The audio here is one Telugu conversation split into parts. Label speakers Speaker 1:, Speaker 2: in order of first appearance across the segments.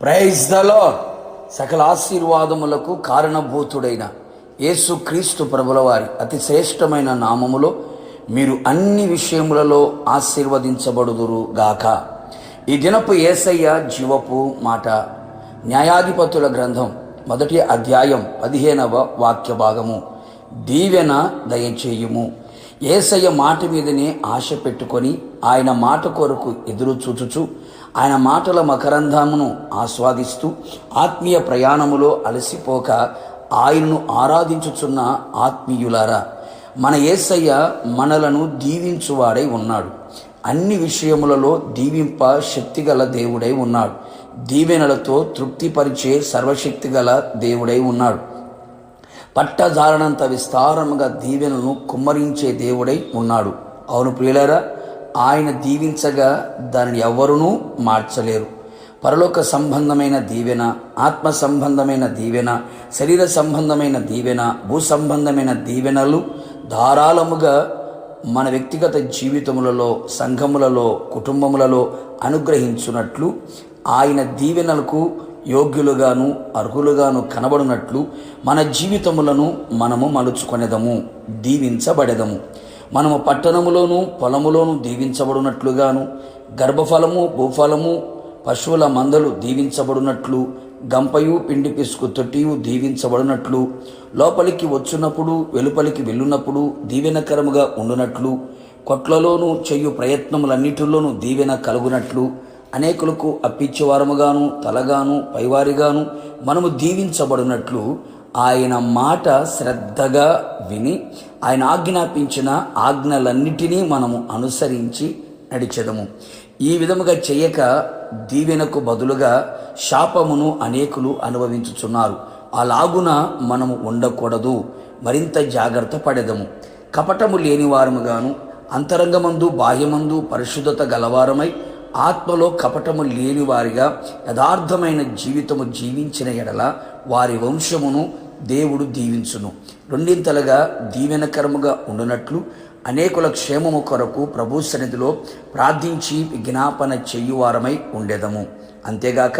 Speaker 1: Praise the lord. సకల ఆశీర్వాదములకు కారణభూతుడైన యేసు క్రీస్తు ప్రభుల వారి అతి శ్రేష్టమైన నామములో మీరు అన్ని విషయములలో ఆశీర్వదించబడుదురు గాక. ఈ దినపు యేసయ్య జీవపు మాట. న్యాయాధిపతుల గ్రంథం 1వ అధ్యాయం 15వ వాక్య భాగము. దీవెన దయచేయుము. యేసయ్య మాట మీదనే ఆశ పెట్టుకొని ఆయన మాట కొరకు ఎదురు చూచుచు ఆయన మాటల మకరంధమును ఆస్వాదిస్తూ ఆత్మీయ ప్రయాణములో అలసిపోక ఆయనను ఆరాధించుచున్న ఆత్మీయులారా, మన యేసయ్య మనలను దీవించువాడై ఉన్నాడు. అన్ని విషయములలో దీవింప శక్తిగల దేవుడై ఉన్నాడు. దీవెనలతో తృప్తిపరిచే సర్వశక్తిగల దేవుడై ఉన్నాడు. పట్టజాలనంత విస్తారముగా దీవెనలను కుమ్మరించే దేవుడై ఉన్నాడు. అవును ప్రియులారా, ఆయన దీవించగా దానిని ఎవ్వరూ మార్చలేరు. పరలోక సంబంధమైన దీవెన, ఆత్మ సంబంధమైన దీవెన, శరీర సంబంధమైన దీవెన, భూ సంబంధమైన దీవెనలు ధారాళముగా మన వ్యక్తిగత జీవితములలో, సంఘములలో, కుటుంబములలో అనుగ్రహించున్నట్లు ఆయన దీవెనలకు యోగ్యులుగాను అర్హులుగాను కనబడినట్లు మన జీవితములను మనము మలుచుకొనేదము, దీవించబడెదము. మనము పట్టణములోను పొలములోను దీవించబడినట్లుగాను, గర్భఫలము భూఫలము పశువుల మందలు దీవించబడినట్లు, గంపయు పిండి పిసుకు తొట్టియు దీవించబడినట్లు, లోపలికి వచ్చున్నప్పుడు వెలుపలికి వెళ్ళున్నప్పుడు దీవెనకరముగా ఉండునట్లు, కొట్లలోనూ చేయు ప్రయత్నములన్నిటిలోనూ దీవెన కలుగునట్లు, అనేకులకు అప్పిచ్చేవారముగాను తలగాను పైవారిగాను మనము దీవించబడినట్లు ఆయన మాట శ్రద్ధగా విని ఆయన ఆజ్ఞాపించిన ఆజ్ఞలన్నిటినీ మనము అనుసరించి నడిచెదము. ఈ విధముగా చేయక దీవెనకు బదులుగా శాపమును అనేకులు అనుభవించుచున్నారు. అలాగున మనము ఉండకూడదు. మరింత జాగ్రత్త పడెదము. కపటము లేని వారముగాను, అంతరంగమందు బాహ్యమందు పరిశుద్ధత గలవారమై ఆత్మలో కపటము లేని వారిగా యథార్థమైన జీవితము జీవించిన ఎడల వారి వంశమును దేవుడు దీవించును. రెండింతలుగా దీవెనకరముగా ఉండునట్లు అనేకుల క్షేమము కొరకు ప్రభు సన్నిధిలో ప్రార్థించి విజ్ఞాపన చెయ్యువారమై ఉండేదము. అంతేగాక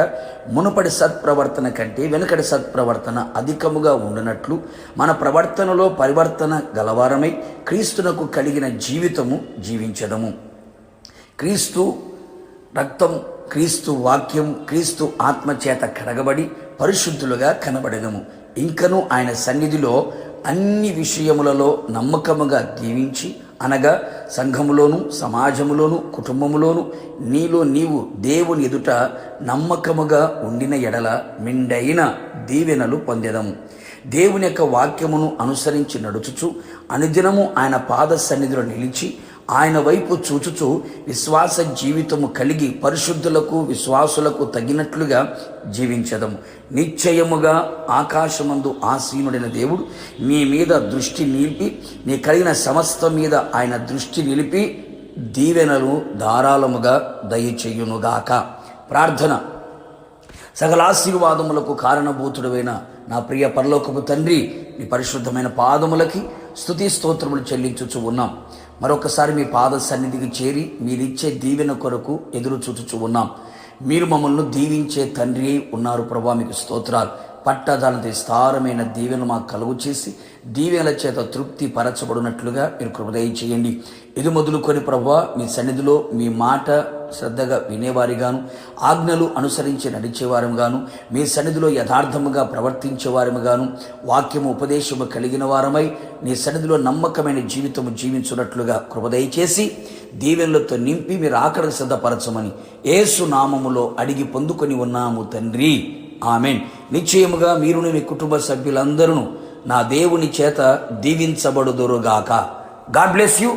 Speaker 1: మునుపటి సత్ప్రవర్తన కంటే వెనుకటి సత్ప్రవర్తన అధికముగా ఉండునట్లు మన ప్రవర్తనలో పరివర్తన గలవారమై క్రీస్తునకు కలిగిన జీవితము జీవించదము. క్రీస్తు రక్తం, క్రీస్తు వాక్యం, క్రీస్తు ఆత్మచేత కడగబడి పరిశుద్ధులుగా కనబడెదము. ఇంకను ఆయన సన్నిధిలో అన్ని విషయములలో నమ్మకముగా దీవించి, అనగా సంఘములోను సమాజములోను కుటుంబములోను నీలో నీవు దేవుని ఎదుట నమ్మకముగా ఉండిన ఎడల మెండైన దీవెనలు పొందెదము. దేవుని యొక్క వాక్యమును అనుసరించి నడుచుచు అనుదినము ఆయన పాద సన్నిధిలో నిలిచి ఆయన వైపు చూచుచు విశ్వాస జీవితము కలిగి పరిశుద్ధులకు విశ్వాసులకు తగినట్లుగా జీవించదము. నిశ్చయముగా ఆకాశమందు ఆసీనుడైన దేవుడు నీ మీద దృష్టి నిలిపి, నీ కలిగిన సమస్తం మీద ఆయన దృష్టి నిలిపి దీవెనలు ధారాళముగా దయచేయునుగాక. ప్రార్థన. సకల ఆశీర్వాదములకు కారణభూతుడైన నా ప్రియ పరలోకపు తండ్రి, నీ పరిశుద్ధమైన పాదములకి స్తుతి స్తోత్రములు చెల్లించుచు ఉన్నాం. మరొకసారి మీ పాద సన్నిధికి చేరి మీరిచ్చే దీవెన కొరకు ఎదురు చూచుచు ఉన్నాం. మీరు మమ్మల్ని దీవించే తండ్రి ఉన్నారు ప్రభా, మీకు స్తోత్రాలు. పట్టదానంత విస్తారమైన దీవెన మాకు కలుగు చేసి దీవెనల చేత తృప్తి పరచబడినట్లుగా మీరు కృప దయచేయండి. ఇది మొదలుకొని ప్రభా మీ సన్నిధిలో మీ మాట శ్రద్ధగా వినేవారిగాను, ఆజ్ఞలు అనుసరించి నడిచేవారముగాను, మీ సన్నిధిలో యథార్థముగా ప్రవర్తించేవారముగాను, వాక్యము ఉపదేశము కలిగిన వారమై నీ సన్నిధిలో నమ్మకమైన జీవితము జీవించున్నట్లుగా కృప దయచేసి దీవెనలతో నింపి మీరు ఆఖరికి సిద్ధపరచమని యేసు నామములో అడిగి పొందుకొని ఉన్నాము తండ్రి, ఆమెన్. నిశ్చయముగా మీరును మీ కుటుంబ సభ్యులందరూ నా దేవుని చేత దీవించబడుదురుగాక. God bless you.